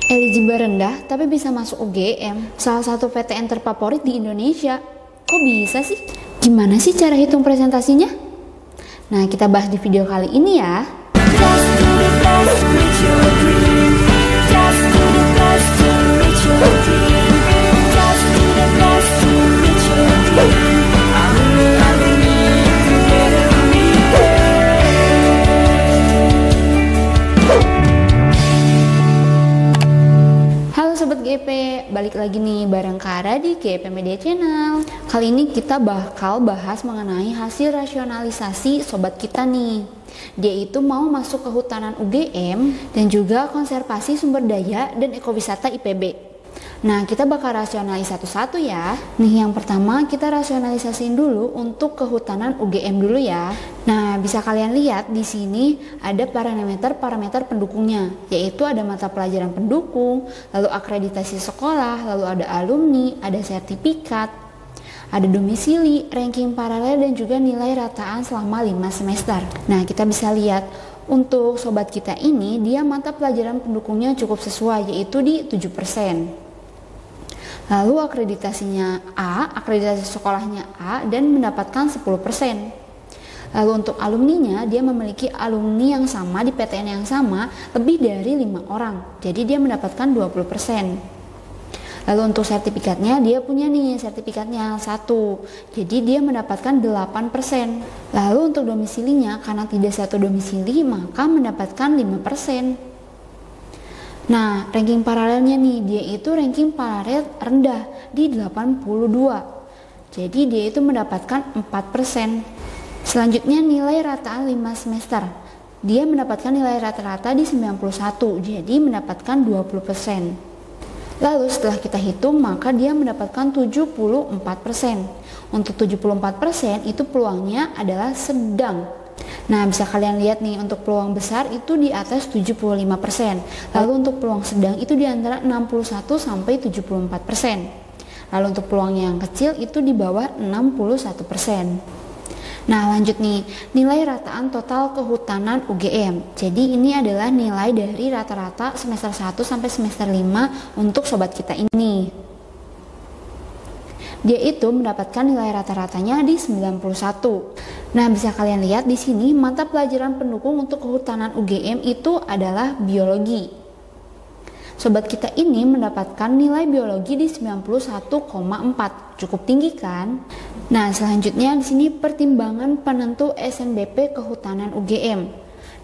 Eligible rendah tapi bisa masuk UGM, salah satu PTN terfavorit di Indonesia. Kok bisa sih? Gimana sih cara hitung presentasinya? Nah, kita bahas di video kali ini ya. Sobat GP, balik lagi nih bareng Kara di GP Media Channel. Kali ini kita bakal bahas mengenai hasil rasionalisasi sobat kita nih. Dia itu mau masuk kehutanan UGM dan juga konservasi sumber daya dan ekowisata IPB. Nah, kita bakal rasionalisasi satu-satu ya. Nih, yang pertama kita rasionalisasiin dulu untuk kehutanan UGM dulu ya. Nah, bisa kalian lihat di sini ada parameter pendukungnya, yaitu ada mata pelajaran pendukung, lalu akreditasi sekolah, lalu ada alumni, ada sertifikat, ada domisili, ranking paralel, dan juga nilai rataan selama 5 semester. Nah, kita bisa lihat untuk sobat kita ini, dia mata pelajaran pendukungnya cukup sesuai, yaitu di 7%. Lalu akreditasinya A, akreditasi sekolahnya A, dan mendapatkan 10%. Lalu untuk alumninya, dia memiliki alumni yang sama di PTN yang sama lebih dari 5 orang, jadi dia mendapatkan 20%. Lalu untuk sertifikatnya, dia punya nih sertifikatnya 1, jadi dia mendapatkan 8%. Lalu untuk domisilinya, karena tidak satu domisili, maka mendapatkan 5%. Nah, ranking paralelnya nih, dia itu ranking paralel rendah di 82. Jadi dia itu mendapatkan 4%. Selanjutnya nilai rataan 5 semester. Dia mendapatkan nilai rata-rata di 91, jadi mendapatkan 20%. Lalu setelah kita hitung, maka dia mendapatkan 74%. Untuk 74% itu peluangnya adalah sedang. Nah, bisa kalian lihat nih, untuk peluang besar itu di atas 75%. Lalu untuk peluang sedang itu di antara 61 sampai 74%. Lalu untuk peluang yang kecil itu di bawah 61%. Nah, lanjut nih, nilai rataan total kehutanan UGM. Jadi ini adalah nilai dari rata-rata semester 1 sampai semester 5 untuk sobat kita ini. Dia itu mendapatkan nilai rata-ratanya di 91. Nah, bisa kalian lihat di sini mata pelajaran pendukung untuk kehutanan UGM itu adalah biologi. Sobat kita ini mendapatkan nilai biologi di 91,4. Cukup tinggi kan? Nah, selanjutnya di sini pertimbangan penentu SNBP kehutanan UGM.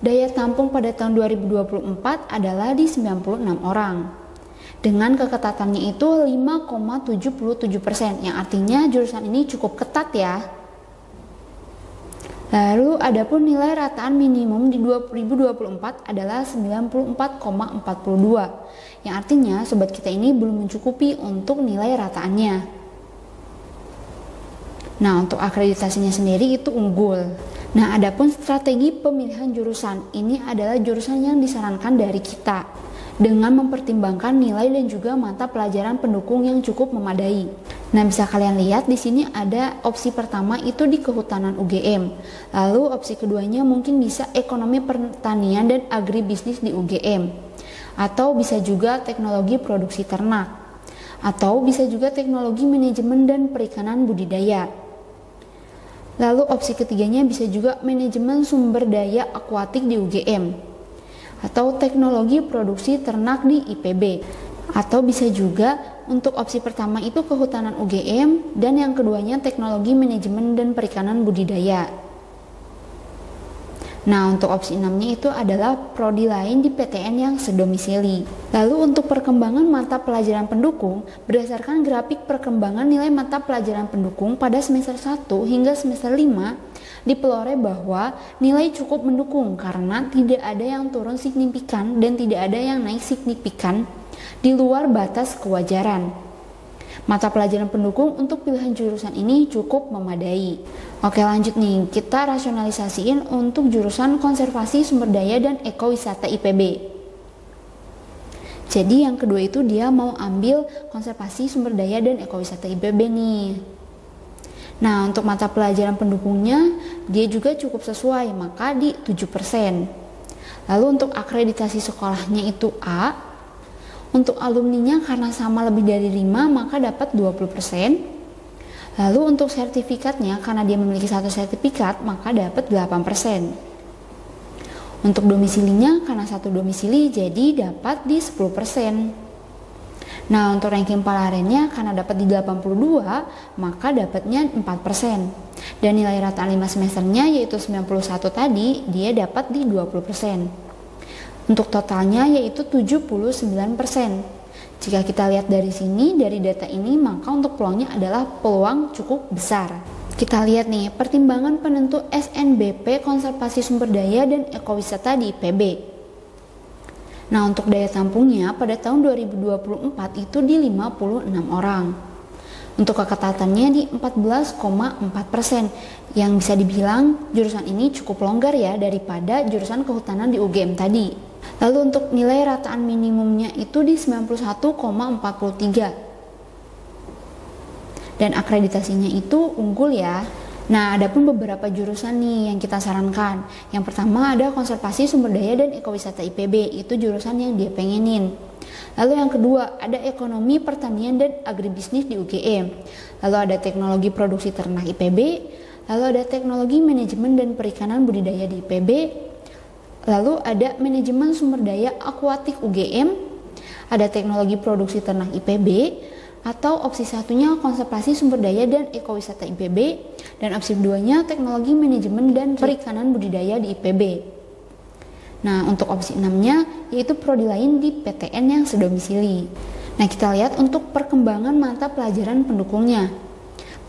Daya tampung pada tahun 2024 adalah di 96 orang. Dengan keketatannya itu 5,77%, yang artinya jurusan ini cukup ketat ya. Lalu adapun nilai rataan minimum di 2024 adalah 94,42, yang artinya sobat kita ini belum mencukupi untuk nilai rataannya. Nah, untuk akreditasinya sendiri itu unggul. Nah, adapun strategi pemilihan jurusan, ini adalah jurusan yang disarankan dari kita dengan mempertimbangkan nilai dan juga mata pelajaran pendukung yang cukup memadai. Nah, bisa kalian lihat di sini ada opsi pertama itu di kehutanan UGM. Lalu opsi keduanya mungkin bisa ekonomi pertanian dan agribisnis di UGM. Atau bisa juga teknologi produksi ternak. Atau bisa juga teknologi manajemen dan perikanan budidaya. Lalu opsi ketiganya bisa juga manajemen sumber daya akuatik di UGM. Atau teknologi produksi ternak di IPB. Atau bisa juga untuk opsi pertama itu kehutanan UGM dan yang keduanya teknologi manajemen dan perikanan budidaya. Nah, untuk opsi 6-nya itu adalah prodi lain di PTN yang sedomisili. Lalu untuk perkembangan mata pelajaran pendukung, berdasarkan grafik perkembangan nilai mata pelajaran pendukung pada semester 1 hingga semester 5, dipeloreh bahwa nilai cukup mendukung karena tidak ada yang turun signifikan dan tidak ada yang naik signifikan di luar batas kewajaran. Mata pelajaran pendukung untuk pilihan jurusan ini cukup memadai. Oke, lanjut nih, kita rasionalisasiin untuk jurusan konservasi sumber daya dan ekowisata IPB. Jadi yang kedua itu dia mau ambil konservasi sumber daya dan ekowisata IPB nih. Nah, untuk mata pelajaran pendukungnya dia juga cukup sesuai, maka di 7%. Lalu untuk akreditasi sekolahnya itu A. Untuk alumninya karena sama lebih dari 5 maka dapat 20%. Lalu untuk sertifikatnya karena dia memiliki satu sertifikat maka dapat 8%. Untuk domisilinya karena satu domisili jadi dapat di 10%. Nah, untuk ranking palarennya karena dapat di 82 maka dapatnya 4%. Dan nilai rataan 5 semesternya yaitu 91 tadi dia dapat di 20%. Untuk totalnya yaitu 79%. Jika kita lihat dari sini, dari data ini, maka untuk peluangnya adalah peluang cukup besar. Kita lihat nih, pertimbangan penentu SNBP konservasi sumber daya dan ekowisata di IPB. Nah, untuk daya tampungnya pada tahun 2024 itu di 56 orang. Untuk keketatannya di 14,4%, yang bisa dibilang jurusan ini cukup longgar ya daripada jurusan kehutanan di UGM tadi. Lalu untuk nilai rataan minimumnya itu di 91,43. Dan akreditasinya itu unggul ya. Nah, ada pun beberapa jurusan nih yang kita sarankan. Yang pertama ada konservasi sumber daya dan ekowisata IPB, itu jurusan yang dia pengenin. Lalu yang kedua ada ekonomi pertanian dan agribisnis di UGM. Lalu ada teknologi produksi ternak IPB. Lalu ada teknologi manajemen dan perikanan budidaya di IPB. Lalu ada manajemen sumber daya akuatik UGM. Ada teknologi produksi ternak IPB. Atau opsi satunya konservasi sumber daya dan ekowisata IPB, dan opsi keduanya teknologi manajemen dan perikanan budidaya di IPB. Nah, untuk opsi 6-nya yaitu prodi lain di PTN yang sedomisili. Nah, kita lihat untuk perkembangan mata pelajaran pendukungnya.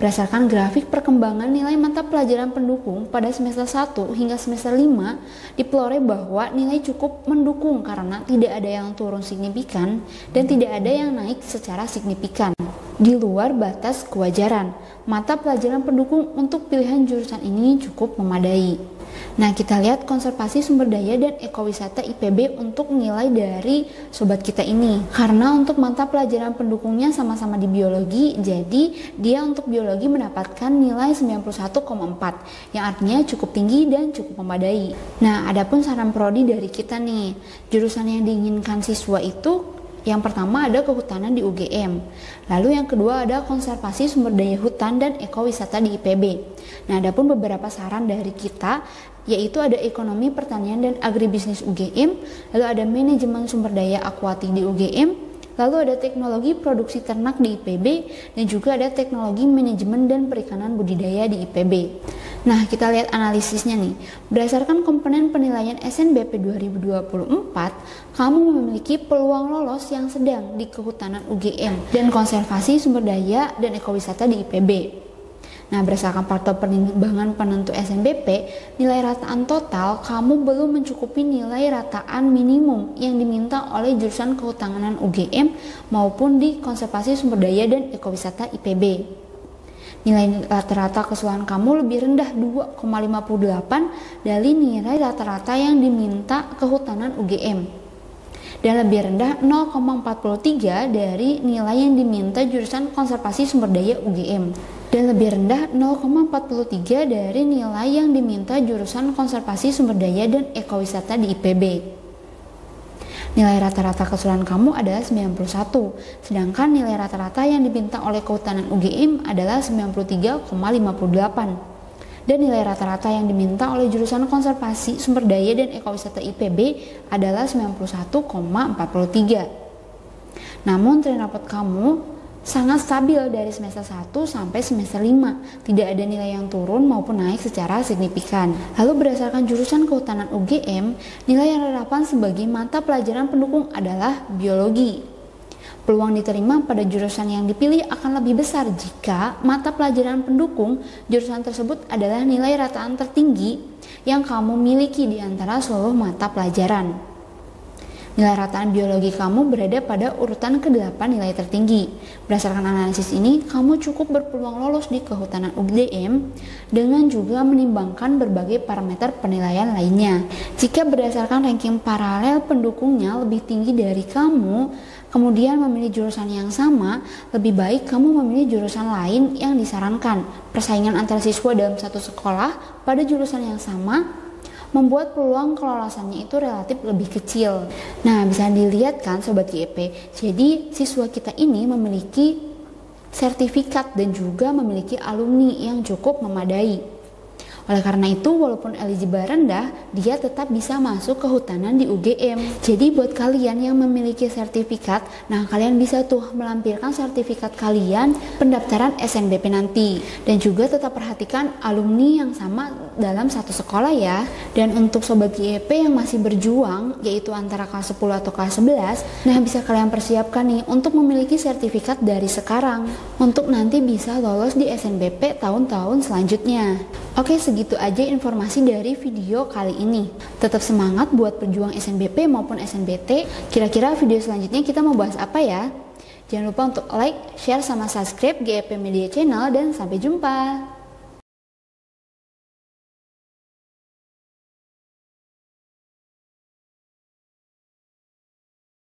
Berdasarkan grafik perkembangan nilai mata pelajaran pendukung pada semester 1 hingga semester 5, dipeloreh bahwa nilai cukup mendukung karena tidak ada yang turun signifikan dan tidak ada yang naik secara signifikan. Di luar batas kewajaran, mata pelajaran pendukung untuk pilihan jurusan ini cukup memadai. Nah, kita lihat konservasi sumber daya dan ekowisata IPB untuk nilai dari sobat kita ini. Karena untuk mata pelajaran pendukungnya sama-sama di biologi, jadi dia untuk biologi mendapatkan nilai 91,4, yang artinya cukup tinggi dan cukup memadai. Nah, adapun saran prodi dari kita nih, jurusan yang diinginkan siswa itu yang pertama ada kehutanan di UGM, lalu yang kedua ada konservasi sumber daya hutan dan ekowisata di IPB. Nah, adapun beberapa saran dari kita yaitu ada ekonomi pertanian dan agribisnis UGM, lalu ada manajemen sumber daya akuatik di UGM, lalu ada teknologi produksi ternak di IPB, dan juga ada teknologi manajemen dan perikanan budidaya di IPB. Nah, kita lihat analisisnya nih. Berdasarkan komponen penilaian SNBP 2024, kamu memiliki peluang lolos yang sedang di kehutanan UGM dan konservasi sumber daya dan ekowisata di IPB. Nah, berdasarkan faktor pertimbangan penentu SNBP, nilai rataan total kamu belum mencukupi nilai rataan minimum yang diminta oleh jurusan kehutanan UGM maupun di konservasi sumber daya dan ekowisata IPB. Nilai rata-rata keseluruhan kamu lebih rendah 2,58 dari nilai rata-rata yang diminta kehutanan UGM, dan lebih rendah 0,43 dari nilai yang diminta jurusan konservasi sumber daya UGM, dan lebih rendah 0,43 dari nilai yang diminta jurusan konservasi sumber daya dan ekowisata di IPB. Nilai rata-rata keseluruhan kamu adalah 91, sedangkan nilai rata-rata yang diminta oleh kehutanan UGM adalah 93,58. Dan nilai rata-rata yang diminta oleh jurusan konservasi sumber daya dan ekowisata IPB adalah 91,43. Namun tren rapot kamu sangat stabil dari semester 1 sampai semester 5, tidak ada nilai yang turun maupun naik secara signifikan. Lalu berdasarkan jurusan kehutanan UGM, nilai yang relevan sebagai mata pelajaran pendukung adalah biologi. Peluang diterima pada jurusan yang dipilih akan lebih besar jika mata pelajaran pendukung jurusan tersebut adalah nilai rataan tertinggi yang kamu miliki di antara seluruh mata pelajaran. Nilai rataan biologi kamu berada pada urutan ke-8 nilai tertinggi. Berdasarkan analisis ini, kamu cukup berpeluang lolos di kehutanan UGM dengan juga menimbangkan berbagai parameter penilaian lainnya. Jika berdasarkan ranking paralel pendukungnya lebih tinggi dari kamu, kemudian memilih jurusan yang sama, lebih baik kamu memilih jurusan lain yang disarankan. Persaingan antar siswa dalam satu sekolah pada jurusan yang sama membuat peluang kelolosannya itu relatif lebih kecil. Nah, bisa dilihat kan Sobat GEP, jadi siswa kita ini memiliki sertifikat dan juga memiliki alumni yang cukup memadai. Oleh karena itu, walaupun eligible rendah, dia tetap bisa masuk kehutanan di UGM. Jadi buat kalian yang memiliki sertifikat, nah kalian bisa tuh melampirkan sertifikat kalian pendaftaran SNBP nanti. Dan juga tetap perhatikan alumni yang sama dalam satu sekolah ya. Dan untuk Sobat GEP yang masih berjuang, yaitu antara kelas 10 atau kelas 11, nah bisa kalian persiapkan nih untuk memiliki sertifikat dari sekarang, untuk nanti bisa lolos di SNBP tahun-tahun selanjutnya. Oke, segitu aja informasi dari video kali ini. Tetap semangat buat pejuang SNBP maupun SNBT. Kira-kira video selanjutnya kita mau bahas apa ya? Jangan lupa untuk like, share, sama subscribe GEP Media Channel dan sampai jumpa.